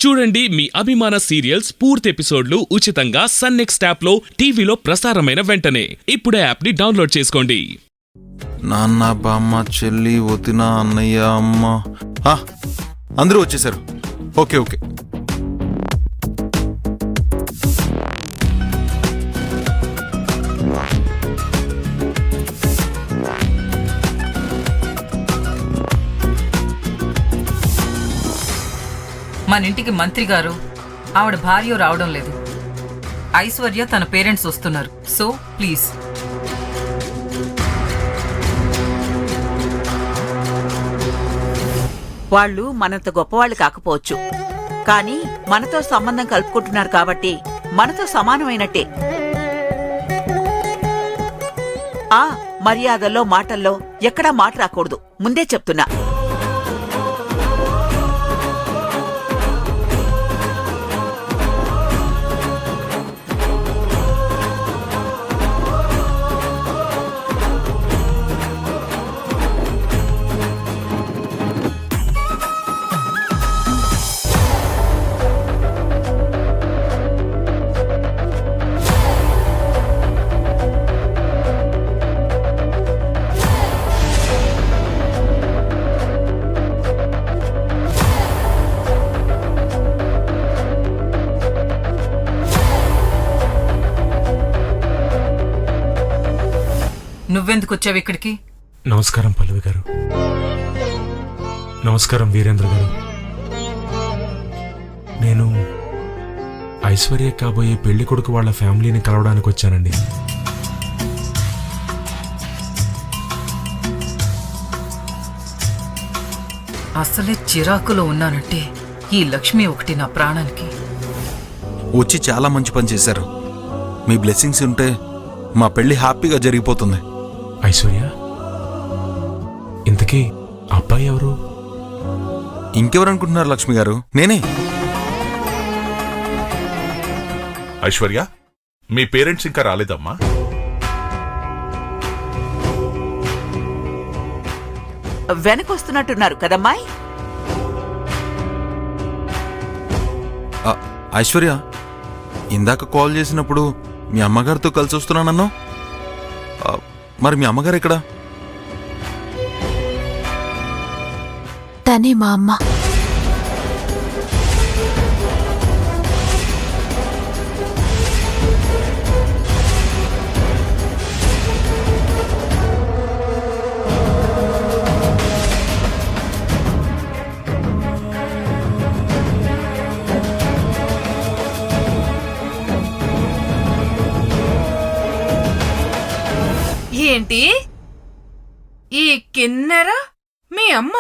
చూడండి మీ అభిమాన సీరియల్స్ పూర్తి ఎపిసోడ్లు ఉచితంగా సన్ నెక్స్ట్ యాప్ లో టీవీలో ప్రసారమైన వెంటనే ఇప్పుడే యాప్ ని డౌన్లోడ్ చేసుకోండి. నాన్న, బామ్మ, చెల్లి, వదిన, అన్నయ్య, అమ్మ అందరూ వచ్చేసారు. Okay okay. మన ఇంటికి మంత్రి గారు ఆవిడ భార్య రావడం లేదు. ఐశ్వర్య తన పేరెంట్స్ వస్తున్నారు. So please. వాళ్ళు మనంత గొప్పవాళ్ళు కాకపోవచ్చు, కానీ మనతో సంబంధం కలుపుకుంటున్నారు కాబట్టి మనతో సమానమైనట్టే. మర్యాదల్లో మాటల్లో ఎక్కడా మాట రాకూడదు, ముందే చెప్తున్నా. నువ్వెందుకు వచ్చావు ఇక్కడికి? నమస్కారం పల్లవి గారు. నమస్కారం వీరేంద్ర గారు. నేను ఐశ్వర్య కాబోయే పెళ్లి కొడుకు వాళ్ళ ఫ్యామిలీని కలవడానికి వచ్చానండి. అసలే చిరాకులో ఉన్నానంటే ఈ లక్ష్మి ఒకటి నా ప్రాణానికి. వచ్చి చాలా మంచి పని చేశారు. మీ బ్లెస్సింగ్స్ ఉంటే మా పెళ్లి హ్యాపీగా జరిగిపోతుంది. ఐశ్వర్య, ఇంతకీ అబ్బాయి ఎవరు? ఇంకెవరనుకుంటున్నారు లక్ష్మి గారు? నేనే. ఐశ్వర్య, మీ పేరెంట్స్ ఇంకా రాలేదమ్మా? వెనకొస్తున్నట్టున్నారు కదమ్మాయి. ఐశ్వర్య, ఇందాక కాల్ చేసినప్పుడు మీ అమ్మగారితో కలిసి వస్తున్నానన్నావు. మరి మీ అమ్మగారు ఎక్కడా? తనే మా అమ్మ. ఏంటి ఈ కిన్నెర మీ అమ్మ?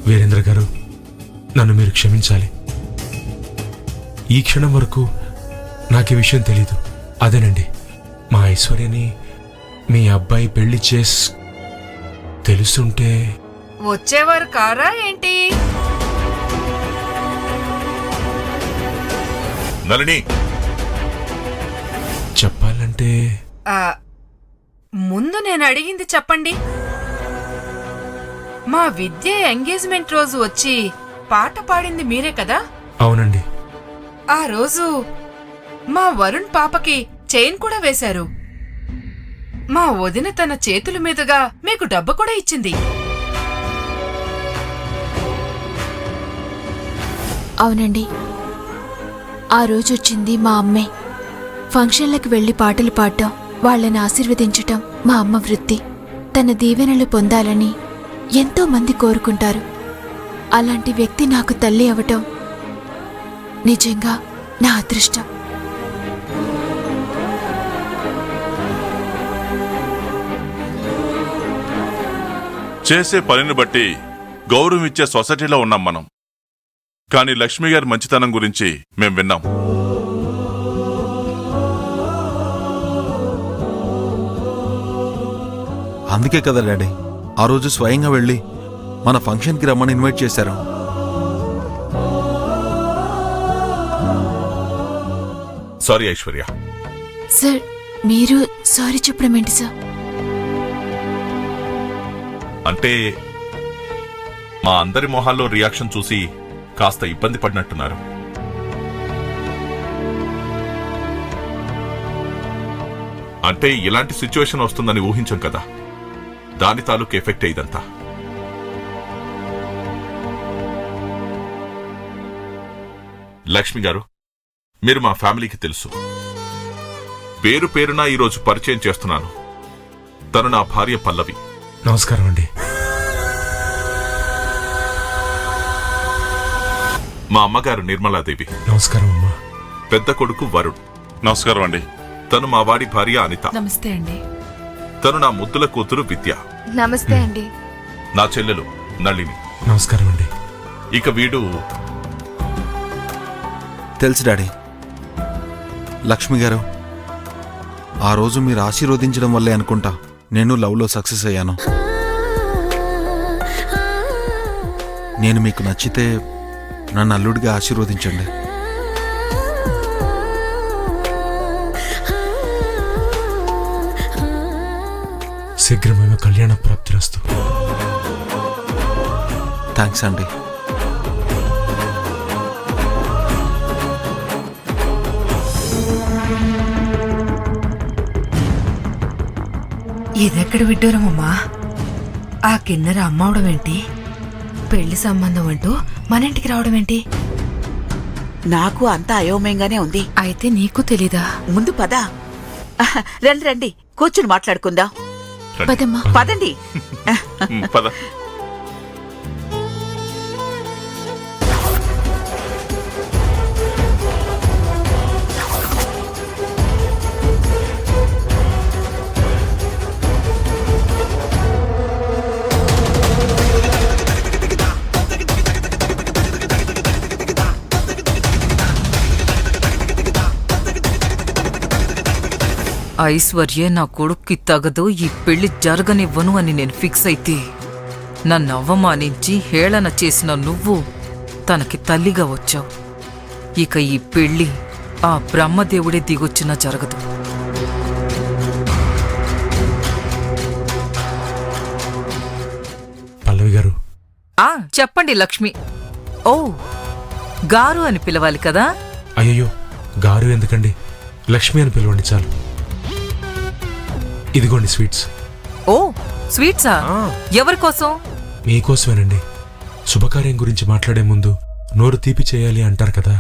వీరేంద్ర గారు, నన్ను మీరు క్షమించాలి. ఈ క్షణం వరకు నాకు ఈ విషయం తెలీదు. అదేనండి, మా ఐశ్వర్యని మీ అబ్బాయి పెళ్లి తెలుసుంటే వచ్చేవారు కారా ఏంటి? నళిని, చెప్పాలంటే ముందు నేను అడిగింది చెప్పండి. మా విద్య ఎంగేజ్మెంట్ రోజు వచ్చి పాట పాడింది మీరే కదా? అవునండి. ఆ రోజు మా వరుణ్ పాపకి చైన్ కూడా వేశారు. మా వదిన తన చేతుల మీదుగా మీకు డబ్బు కూడా ఇచ్చింది. అవునండి, ఆ రోజొచ్చింది మా అమ్మే. ఫంక్షన్లకు వెళ్లి పాటలు పాడటం, వాళ్లను ఆశీర్వదించటం మా అమ్మ వృత్తి. తన దీవెనలు పొందాలని ఎంతో మంది కోరుకుంటారు. అలాంటి వ్యక్తి నాకు తల్లి అవటం నిజంగా నా అదృష్టం. చేసే పనిని బట్టి గౌరవం ఇచ్చే సొసైటీలో ఉన్నాం మనం. కానీ లక్ష్మి గారి మంచితనం గురించి మేం విన్నాం. అందుకే కదా డాడీ ఆ రోజు స్వయంగా వెళ్ళి మన ఫంక్షన్కి రమ్మని ఇన్వైట్ చేశారు. సారీ ఐశ్వర్య. సార్, మీరు సారీ చెప్పడం ఏంటి సార్? అంటే మా అందరి మొహాల్లో రియాక్షన్ చూసి కాస్త ఇబ్బంది పడినట్టున్నారు. అంటే ఇలాంటి సిచ్యువేషన్ వస్తుందని ఊహించం కదా, దాని తాలూకు ఎఫెక్ట్ ఇదంతా. లక్ష్మి గారు, మీరు మా ఫ్యామిలీకి తెలుసు. పేరు పేరున ఈరోజు పరిచయం చేస్తున్నాను. తను నా భార్య పల్లవి. నమస్కారం అండి. మా అమ్మగారు నిర్మలాదేవి. నమస్కారం అమ్మా. పెద్ద కొడుకు వరుణ్. నమస్కారం అండి. తను మా వాడి భార్య అనిత. నమస్తే అండి. తను నా ముద్దుల కూతురు విద్య. నమస్తే అండి. నా చెల్లెలు నళిని. నమస్కారం అండి. ఇక వీడు తెలుసు డాడీ. లక్ష్మి గారు, ఆ రోజు మీరు ఆశీర్వదించడం వల్లే అనుకుంటా నేను లవ్లో సక్సెస్ అయ్యాను. నేను మీకు నచ్చితే నన్ను అల్లుడిగా ఆశీర్వదించండి. శీఘ్రమైన కళ్యాణ ప్రాప్తిరస్తు. థ్యాంక్స్ అండి. ఇదెక్కడ విడ్డూరమమ్మా? ఆ కిన్నెర అమ్మవడం ఏంటి? పెళ్లి సంబంధం అంటూ మన ఇంటికి రావడం ఏంటి? నాకు అంతా అయోమయంగానే ఉంది. అయితే నీకు తెలీదా? ముందు పద. రండి రండి, కూర్చుని మాట్లాడుకుందాం. పదమ్మా. పదండి. పద. ఐశ్వర్య నా కొడుక్కి తగదు, ఈ పెళ్లి జరగనివ్వను అని నేను ఫిక్స్ అయితే నన్ను అవమానించి హేళన చేసిన నువ్వు తనకి తల్లిగా వచ్చావు. ఇక ఈ పెళ్లి ఆ బ్రహ్మదేవుడే దిగొచ్చినా జరగదు. పల్లవి గారు. చెప్పండి లక్ష్మి. ఓ, గారు అని పిలవాలి కదా? అయ్యో, గారు ఎందుకండి, లక్ష్మి అని పిలవండి చాలు. ఇదిగోండి స్వీట్స్. ఓ, స్వీట్సా? ఎవరి కోసం? మీకోసమేనండి. శుభకార్యం గురించి మాట్లాడే ముందు నోరు తీపి చేయాలి అంటారు కదా.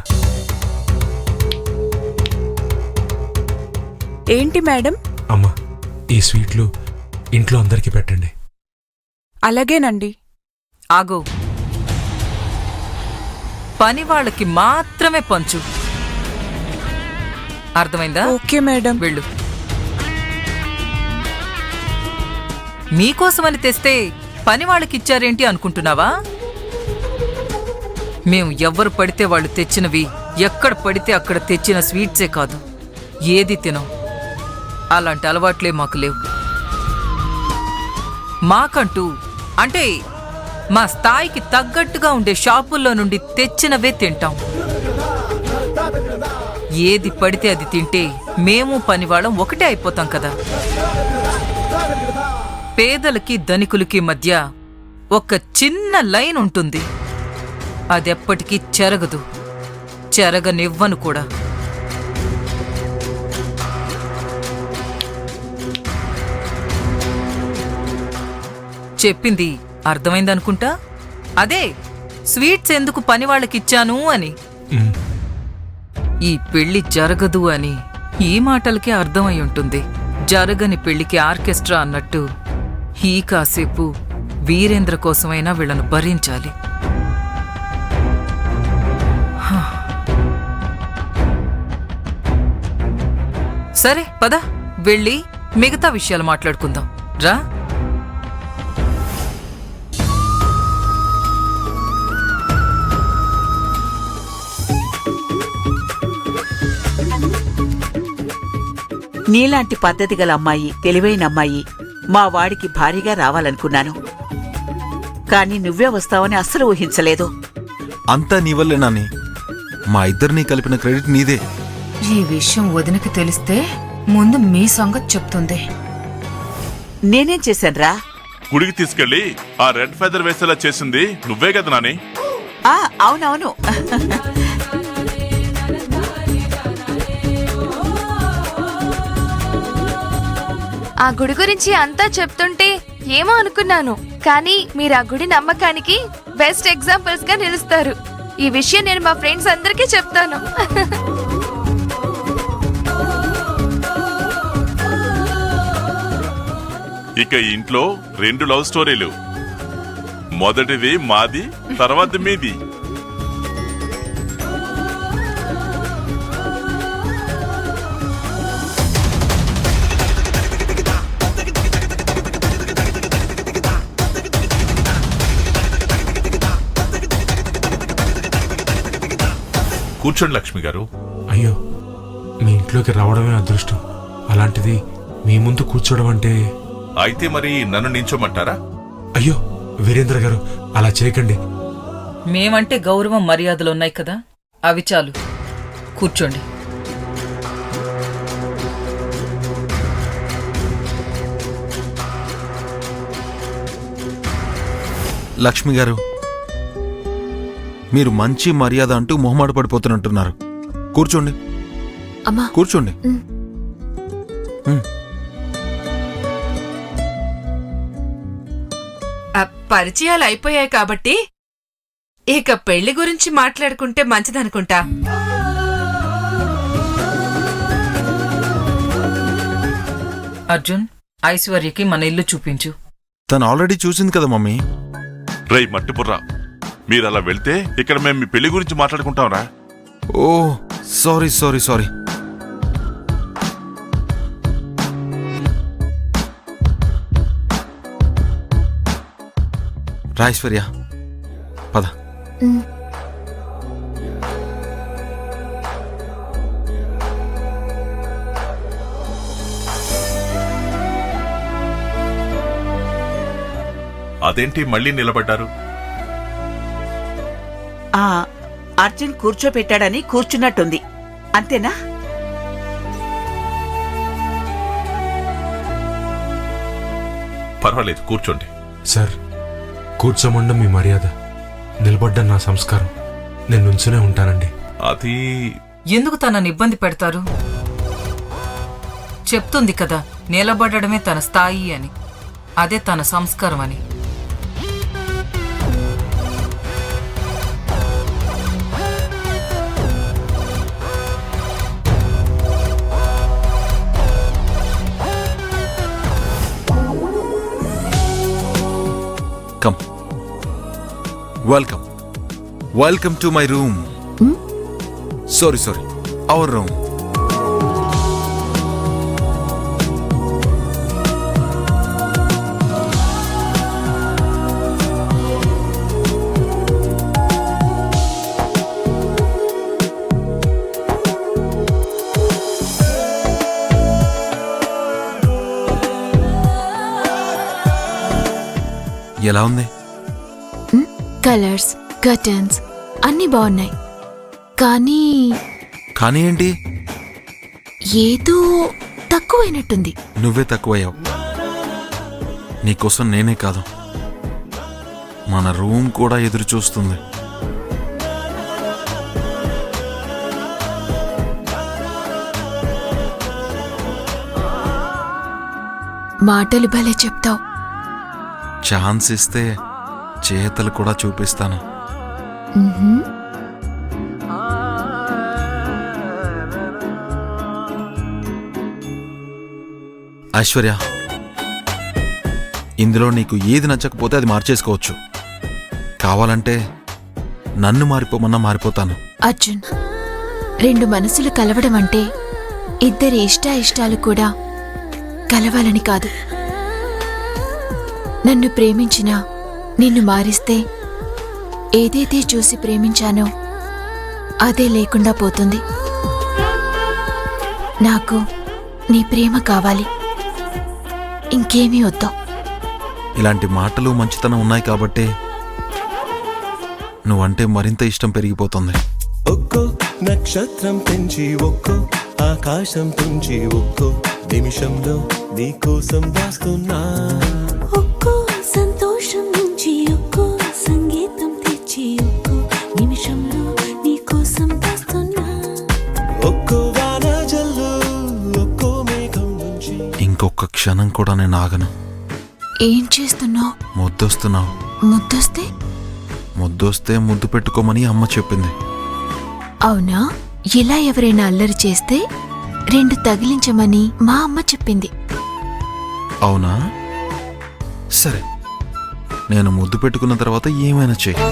ఏంటి మేడం? అమ్మా, ఈ స్వీట్లు ఇంట్లో అందరికీ పెట్టండి. అలాగేనండి. ఆగో, పని వాళ్ళకి మాత్రమే పంచు. అర్థమైందా? Okay madam. వెళ్ళు. మీకోసమని తెస్తే పని వాళ్ళకిచ్చారేంటి అనుకుంటున్నావా? మేము ఎవ్వరు పడితే వాళ్ళు తెచ్చినవి, ఎక్కడ పడితే అక్కడ తెచ్చిన స్వీట్సే కాదు, ఏది తినం. అలాంటి అలవాట్లే మాకు లేవు. మాకంటూ అంటే మా స్థాయికి తగ్గట్టుగా ఉండే షాపుల్లో నుండి తెచ్చినవే తింటాం. ఏది పడితే అది తింటే మేము పనివాళ్ళం ఒకటే అయిపోతాం కదా. పేదలకి ధనికులకి మధ్య ఒక చిన్న లైన్ ఉంటుంది, అదెప్పటికీ చెరగదు, చెరగనివ్వను కూడా. చెప్పింది అర్థమైందనుకుంటా. అదే స్వీట్స్ ఎందుకు పని వాళ్ళకిచ్చాను అని. ఈ పెళ్లి జరగదు అని ఈ మాటలకే అర్థమై ఉంటుంది. జరగని పెళ్లికి ఆర్కెస్ట్రా అన్నట్టు ఈ కాసేపు వీరేంద్ర కోసమైనా వీళ్ళను భరించాలి. సరే పద, వెళ్ళి మిగతా విషయాలు మాట్లాడుకుందాం రా. నీలాంటి పద్ధతి గల అమ్మాయి, తెలివైన అమ్మాయి మా వాడికి భారీగా రావాలనుకున్నాను. కాని నువ్వే వస్తావని అస్సలు ఊహించలేదు. అంతా నీ వల్లే నాని. మా ఇద్దరినీ కలిపిన క్రెడిట్ నీదే. ఈ విషయం వదినకి తెలిస్తే ముందు మీ సంగతి చెప్తుంది. నేనేం చేశాన్రా? గుడికి తీసుకెళ్లి ఆ రెడ్ ఫెదర్ వేసేలా చేసింది నువ్వే కదా నాని? అవునవును. ఆ గుడి గురించి అంతా చెప్తుంటే ఏమో అనుకున్నాను, కానీ మీరు ఆ గుడి నమ్మకానికి బెస్ట్ ఎగ్జాంపుల్స్ గా నిలుస్తారు. ఈ విషయం నేను మా ఫ్రెండ్స్ అందరికీ చెప్తాను. ఇక ఇంట్లో 2 లవ్ స్టోరీలు. మొదటిది మాది, తర్వాత మీది. కూర్చోండి లక్ష్మి గారు. అయ్యో, మీ ఇంట్లోకి రావడమే అదృష్టం. అలాంటిది మీ ముందు కూర్చోవడం అంటే... అయితే మరి నన్ను నించోమంటారా? అయ్యో వీరేంద్ర గారు, అలా చేయకండి. మేమంటే గౌరవం మర్యాదలున్నాయి కదా, అవి చాలు. కూర్చోండి. లక్ష్మి గారు, మీరు మంచి మర్యాద అంటూ మొహమాట పడిపోతున్నట్టున్నారు. కూర్చోండి, అమ్మా కూర్చోండి. పరిచయాలు అయిపోయాయి కాబట్టి ఇక పెళ్లి గురించి మాట్లాడుకుంటే మంచిదనుకుంటా. అర్జున్, ఐశ్వర్యకి మన ఇల్లు చూపించు. తను ఆల్రెడీ చూసింది కదా మమ్మీ. రై మట్టిపుర్రా, మీరలా వెళ్తే ఇక్కడ మేము మీ పెళ్లి గురించి మాట్లాడుకుంటాంరా. ఓ సారీ సారీ సారీ. ఐశ్వర్య పద. అదేంటి మళ్ళీ నిలబడ్డారు? అర్జున్ కూర్చోపెట్టాడని కూర్చున్నట్టుంది, అంతేనా? పర్వాలేదు, కూర్చోండి. సార్, కూర్చోమండం మీ మర్యాద, నిలబడ్డం నా సంస్కారం. నేను నుంచునే ఉంటానండి. అది ఎందుకు తనని ఇబ్బంది పెడతారు? చెప్తుంది కదా, నిలబడడమే తన స్థాయి అని, అదే తన సంస్కారం అని. Come. Welcome. Welcome to my room. Sorry. Our room. ఎలా ఉంది? కలర్స్, కర్టన్స్ అన్నీ బాగున్నాయి, కానీ ఏంటి? ఏదో తక్కువైనట్టుంది. నువ్వే తక్కువయ్యావు. నీకోసం నేనే కాదు, మన రూమ్ కూడా ఎదురు చూస్తుంది. మాటలు భలే చెప్తావు. ఛాన్స్ ఇస్తే చేతలు కూడా చూపిస్తాను. ఐశ్వర్య, ఇందులో నీకు ఏది నచ్చకపోతే అది మార్చేసుకోవచ్చు. కావాలంటే నన్ను మారిపోమన్నా మారిపోతాను. అర్జున్, 2 మనసులు కలవడం అంటే ఇద్దరి ఇష్టాలు కూడా కలవాలని కాదు. నన్ను ప్రేమించినా నిన్ను మారిస్తే ఏదైతే చూసి ప్రేమించానో అదే లేకుండా పోతుంది. నాకు నీ ప్రేమ కావాలి, ఇంకేమీ వద్దు. ఇలాంటి మాటలు మంచితనం ఉన్నాయి కాబట్టే నువ్వంటే మరింత ఇష్టం పెరిగిపోతుంది. ఒక్కో నక్షత్రం పెంచి ఒక్కో ఆకాశం తుంచి ఒక్కో నిమిషంలో నీకోసం దాస్తున్నా. ఒక్కో క్షణం కూడా నేను ఆగను. ఏం చేస్తున్నావు? ముద్దొస్తున్నావు. ముద్దొస్తే? ముద్దొస్తే ముద్దు పెట్టుకోమని అమ్మ చెప్పింది. అవునా? ఇలా ఎవరైనా అల్లరి చేస్తే 2 తగిలించమని మా అమ్మ చెప్పింది. అవునా? సరే, నేను ముద్దు పెట్టుకున్న తర్వాత ఏమైనా చెయ్యి.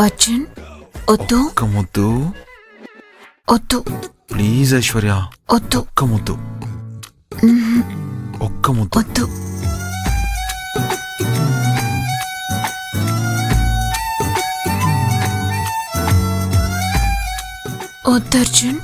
అర్జున్, వద్దు. ఒక్క ముద్దు వద్దు. ప్లీజ్ ఐశ్వర్య, వద్దు. ఒక్క ముద్దు. ఒక్క ముద్దు. వద్దు. వద్దు అర్జున్.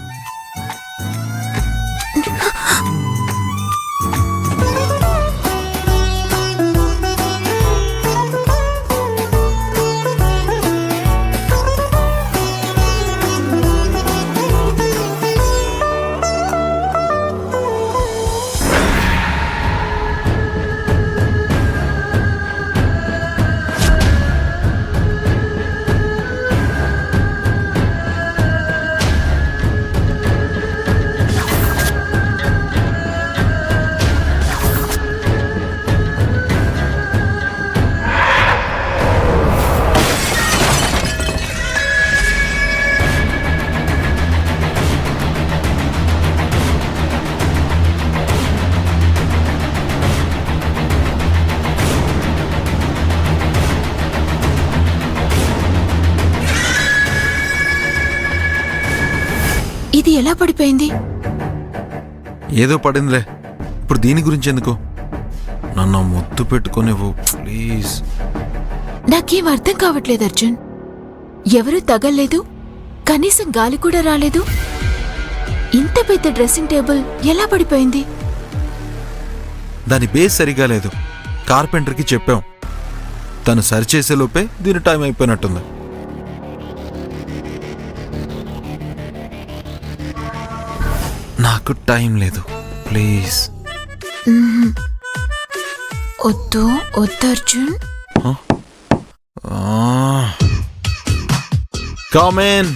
ఇది ఎలా పడిపోయింది? ఏదో పడిందిలే, ఇప్పుడు దీని గురించి ఎందుకు? నన్ను ముద్దు పెట్టుకోనివ్వు ప్లీజ్. నాకేం అర్థం కావట్లేదు అర్జున్. ఎవరూ తగల్లేదు, కనీసం గాలి కూడా రాలేదు. ఇంత పెద్ద డ్రెస్సింగ్ టేబుల్ ఎలా పడిపోయింది? దాని బేస్ సరిగా లేదు. కార్పెంటర్కి చెప్పాం, తను సరిచేసేలోపే దీని టైం అయిపోయినట్టుంది. నాకు టైం లేదు, ప్లీజ్. వద్దు వద్దు అర్జున్. Come in.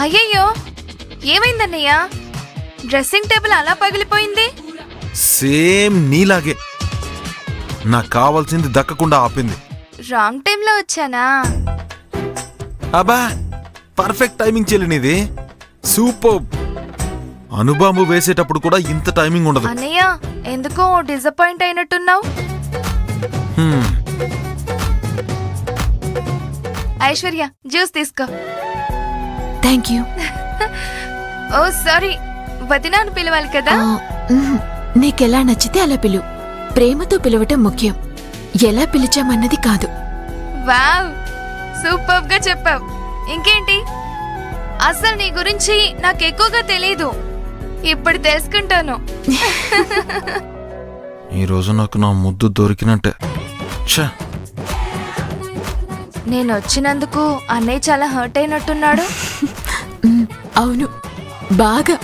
అయ్యయ్యో, ఏమైందన్నయ్య? డ్రెస్సింగ్ టేబుల్ అలా పగిలిపోయింది. సేమ్ నీలాగే నాకు కావాల్సింది దక్కకుండా ఆపింది. రాంగ్ టైంలో వచ్చానా? అబ్బా, పర్ఫెక్ట్ టైమింగ్ చెల్లినిది. సూపర్. అనుబాంబు వేసేటప్పుడు కూడా ఇంత టైమింగ్ ఉండదు. అన్నయ్య, ఎందుకో డిసప్పాయింట్ అయినట్టున్నావు. ఐశ్వర్య, జ్యూస్ తీసుకో. Thank you. ఓ సారీ, వదినాను పిలవాలి కదా. నీకెలా నచ్చితే అలా పిలు. ప్రేమతో పిలవటం ముఖ్యం, ఎలా పిలిచామన్నది కాదు. వావ్, సూపర్ గా చెప్పావు. ఇంకేంటి, అసలు నీ గురించి నాకు ఎక్కువగా తెలీదు, ఇప్పుడు తెలుసుకుంటాను. ఈరోజు నాకు నా ముద్దు దొరికినట్టే. నేను వచ్చినందుకు అన్నయ్య చాలా హర్ట్ అయినట్టున్నాడు. అవును, బాగా.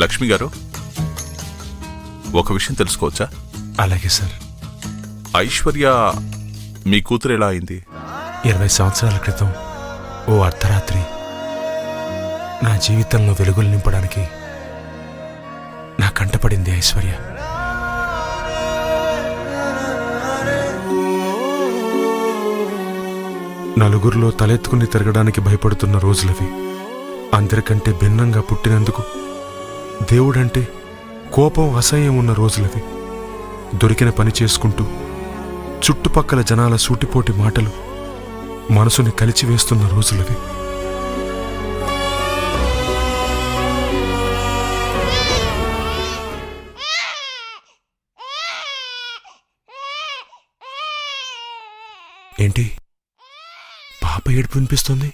లక్ష్మి గారు, ఒక విషయం తెలుసుకోవచ్చా? అలాగే సార్. ఐశ్వర్య మీ కూతురు ఎలా అయింది? 20 సంవత్సరాల క్రితం ఓ అర్ధరాత్రి నా జీవితంలో వెలుగులు నింపడానికి నా కంటపడింది ఐశ్వర్య. నలుగురిలో తలెత్తుకుని తిరగడానికి భయపడుతున్న రోజులవి. అందరికంటే భిన్నంగా పుట్టినందుకు దేవుడంటే కోపం, అసహ్యం ఉన్న రోజులవి. దొరికిన పని చేసుకుంటూ చుట్టుపక్కల జనాల సూటిపోటి మాటలు మనసుని కలిచివేస్తున్న రోజులవి. ఏంటి, పాప ఏడుపు వినిపిస్తుంది?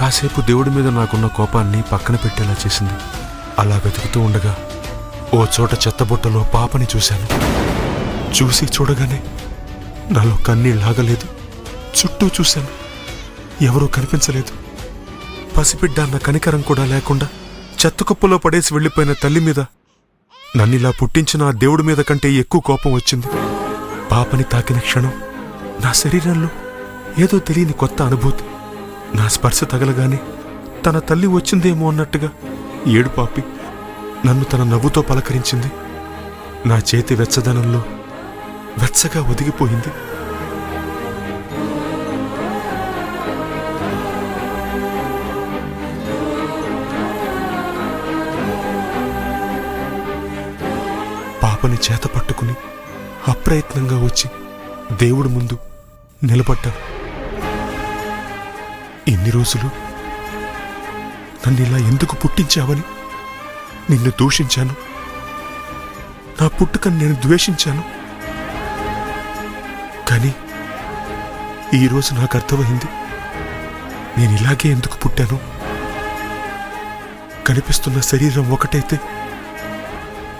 కాసేపు దేవుడి మీద నాకున్న కోపాన్ని పక్కన పెట్టేలా చేసింది. అలా వెతుకుతూ ఉండగా ఓ చోట చెత్తబుట్టలో పాపని చూశాను. చూసి చూడగానే నాలో కన్నీళ్ళాగలేదు. చుట్టూ చూశాను, ఎవరూ కనిపించలేదు. పసిబిడ్డ అన్న కనికరం కూడా లేకుండా చెత్తకుప్పలో పడేసి వెళ్ళిపోయిన తల్లి మీద నన్నిలా పుట్టించిన ఆ దేవుడి మీద కంటే ఎక్కువ కోపం వచ్చింది. పాపని తాకిన క్షణం నా శరీరంలో ఏదో తెలియని కొత్త అనుభూతి. నా స్పర్శ తగలగానే తన తల్లి వచ్చిందేమో అన్నట్టుగా ఏడు పాపి నన్ను తన నవ్వుతో పలకరించింది. నా చేతి వెచ్చదనంలో వెచ్చగా ఒదిగిపోయింది. పాపని చేత పట్టుకుని అప్రయత్నంగా వచ్చి దేవుడి ముందు నిలబడ్డాను. ఇన్ని రోజులు నన్నిలా ఎందుకు పుట్టించావని నిన్ను దూషించాను. నా పుట్టుకని నేను ద్వేషించాను. కానీ ఈరోజు నాకు అర్థమైంది, నేను ఇలాగే ఎందుకు పుట్టాను. కనిపిస్తున్న శరీరం ఒకటైతే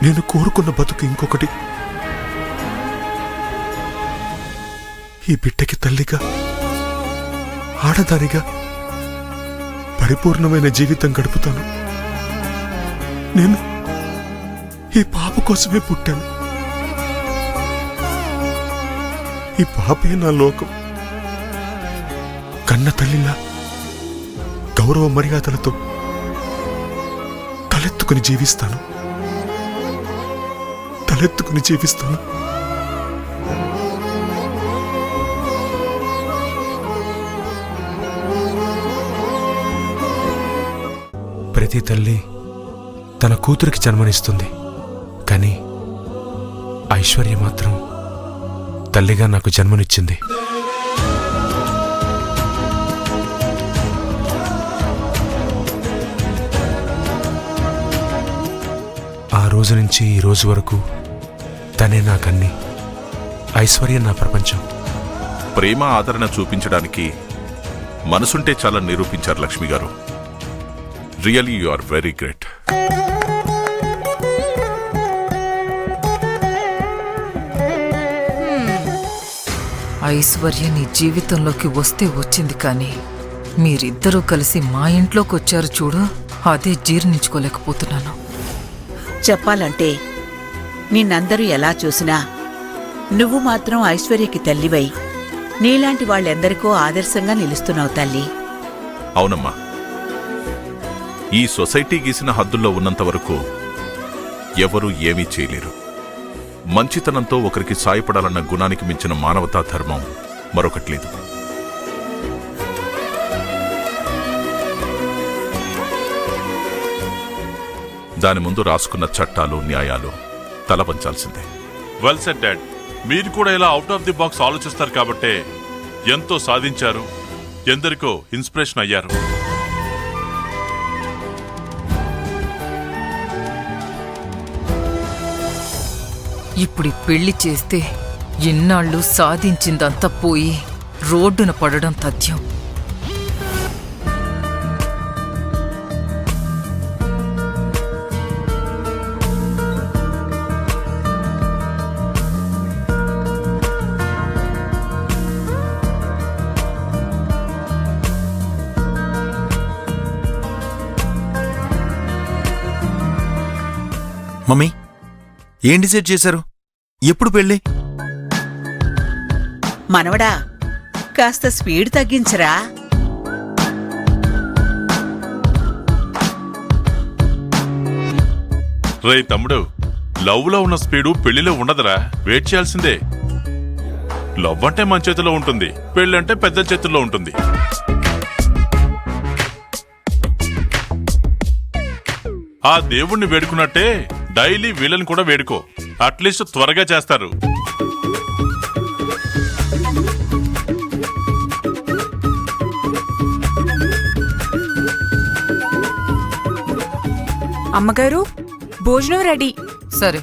నేను కోరుకున్న బతుకు ఇంకొకటి. ఈ బిడ్డకి తల్లిగా, ఆడదానిగా పరిపూర్ణమైన జీవితం గడుపుతాను. నేను ఈ పాప కోసమే పుట్టాను. ఈ పాపే నా లోకం. కన్న తల్లిలా గౌరవ మర్యాదలతో తలెత్తుకుని జీవిస్తాను. తలెత్తుకుని జీవిస్తాను. ప్రతి తల్లి తన కూతురికి జన్మనిస్తుంది. కానీ ఐశ్వర్య మాత్రం తల్లిగా నాకు జన్మనిచ్చింది. ఆ రోజు నుంచి ఈ రోజు వరకు తనే నాకన్నీ. ఐశ్వర్య నా ప్రపంచం. ప్రేమ ఆదరణ చూపించడానికి మనసుంటే చాలా నిరూపించారు లక్ష్మి గారు. Really you are very great. Aishwarya నీ జీవితంలోకి వస్తే వచ్చింది, కానీ మీరిద్దరూ కలిసి మా ఇంట్లోకి వచ్చారు చూడు, అదే జీర్ణించుకోలేకపోతున్నాను. చెప్పాలంటే నిన్నందరూ ఎలా చూసినా నువ్వు మాత్రం ఐశ్వర్యకి తల్లివై నీలాంటి వాళ్ళెందరికో ఆదర్శంగా నిలుస్తున్నావు తల్లి. అవునమ్మా, ఈ సొసైటీ గీసిన హద్దుల్లో ఉన్నంత వరకు ఎవరూ ఏమీ చేయలేరు. మంచితనంతో ఒకరికి సాయపడాలన్న గుణానికి మించిన మానవతా ధర్మం మరొకటి లేదు. దాని ముందు రాసుకున్న చట్టాలు, న్యాయాలు తల వంచాల్సిందే. Well said dad. మీరు కూడా ఇలా అవుట్ ఆఫ్ ది బాక్స్ ఆలోచిస్తారు కాబట్టే ఎంతో సాధించారు, ఎందరికో ఇన్స్పిరేషన్ అయ్యారు. ఇప్పుడు పెళ్లి చేస్తే ఇన్నాళ్ళు సాధించిందంతా పోయి రోడ్డున పడడం తథ్యం. మమ్మీ, ఏం డిసైడ్ చేశారు? ఎప్పుడు పెళ్ళి? మనవడా, కాస్త స్పీడ్ తగ్గించరా. రే తమ్ముడు, లవ్ లో ఉన్న స్పీడు పెళ్లిలో ఉండదురా, వెయిట్ చేయాల్సిందే. లవ్ అంటే మన చేతిలో ఉంటుంది, పెళ్ళంటే పెద్ద చేతుల్లో ఉంటుంది. ఆ దేవుణ్ణి వేడుకున్నట్టే డైలీ వీళ్ళని కూడా వేడుకో, అట్లీస్ట్ త్వరగా చేస్తారు. అమ్మగారు, భోజనం రెడీ. సరే,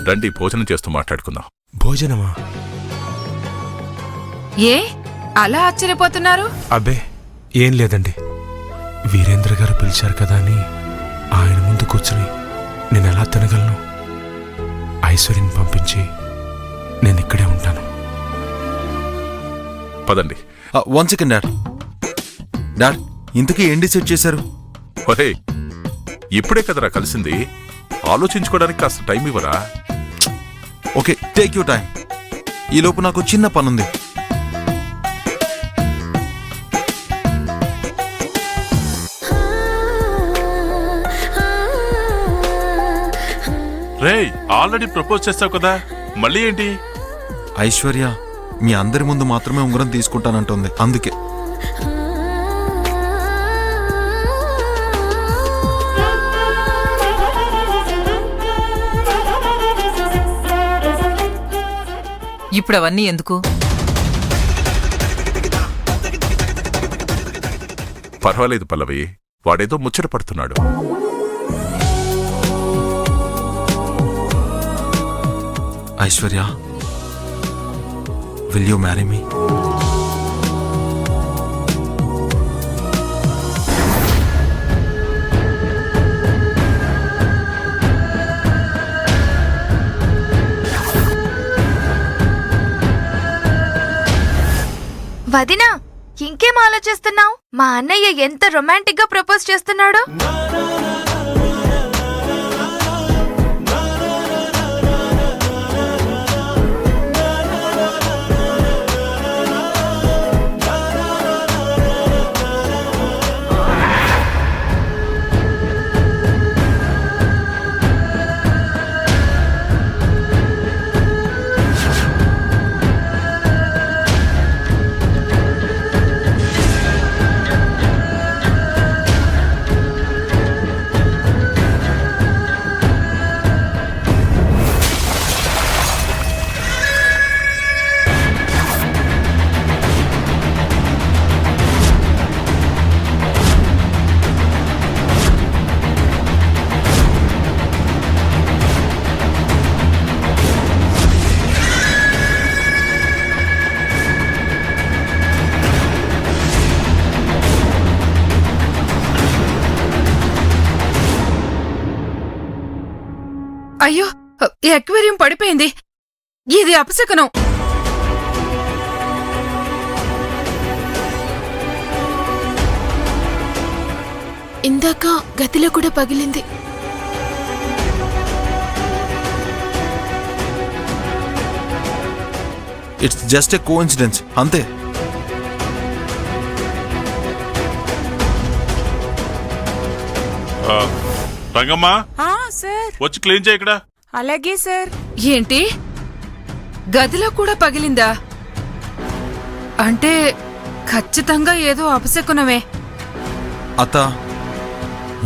రండి భోజనం చేస్తూ మాట్లాడుకుందాం. భోజనమా? ఏ అలా ఆశ్చర్యపోతున్నారు? అబ్బే ఏం లేదండి, వీరేంద్ర గారు పిలిచారు కదా అని ఆయన ముందు కూర్చుని నేను ఎలా తినగలను? ఐశ్వర్యని పంపించి నేను ఇక్కడే ఉంటాను. పదండి. 1 సెకండ్ డాడ్. డాడ్, ఇంతకీ ఏం డిసైడ్ చేశారు? ఒరే, ఇప్పుడే కదరా కలిసింది, ఆలోచించుకోవడానికి కాస్త టైం ఇవ్వరా? Okay, take you time. ఈలోపు నాకు చిన్న పనుంది. రేయ్, ఆల్రెడీ ప్రపోజ్ చేస్తావు కదా, మళ్ళీ ఏంటి? ఐశ్వర్య మీ అందరి ముందు మాత్రమే ఉంగరం తీసుకుంటానంటుంది, అందుకే. ఇప్పుడు అవన్నీ ఎందుకు? పర్వాలేదు పల్లవి, వాడేదో ముచ్చట పడుతున్నాడు. Aishwarya, will you marry me? వదినా, ఇంకేం ఆలోచిస్తున్నావు? మా అన్నయ్య ఎంత రొమాంటిక్ గా ప్రపోజ్ చేస్తున్నాడో. అయ్యో, ఎక్వేరియం పడిపోయింది. ఇది అపశకునం. ఇందాక గదిలో కూడా పగిలింది. ఇట్స్ జస్ట్ ఎ కోఇన్సిడెన్స్, అంతే. రంగమ్మా, సార్. వచ్చి క్లీన్ చేయి ఇక్కడ. అలాగే సార్. ఏంటి, గదిలో కూడా పగిలిందా? అంటే ఖచ్చితంగా ఏదో అపశకునమే. అత్త,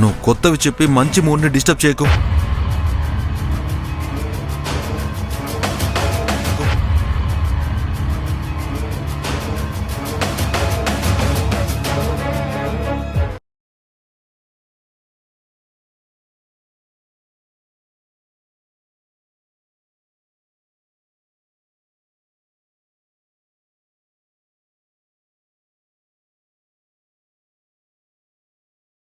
నువ్వు కొత్తవి చెప్పి మంచి మూడ్ని డిస్టర్బ్ చేయకు.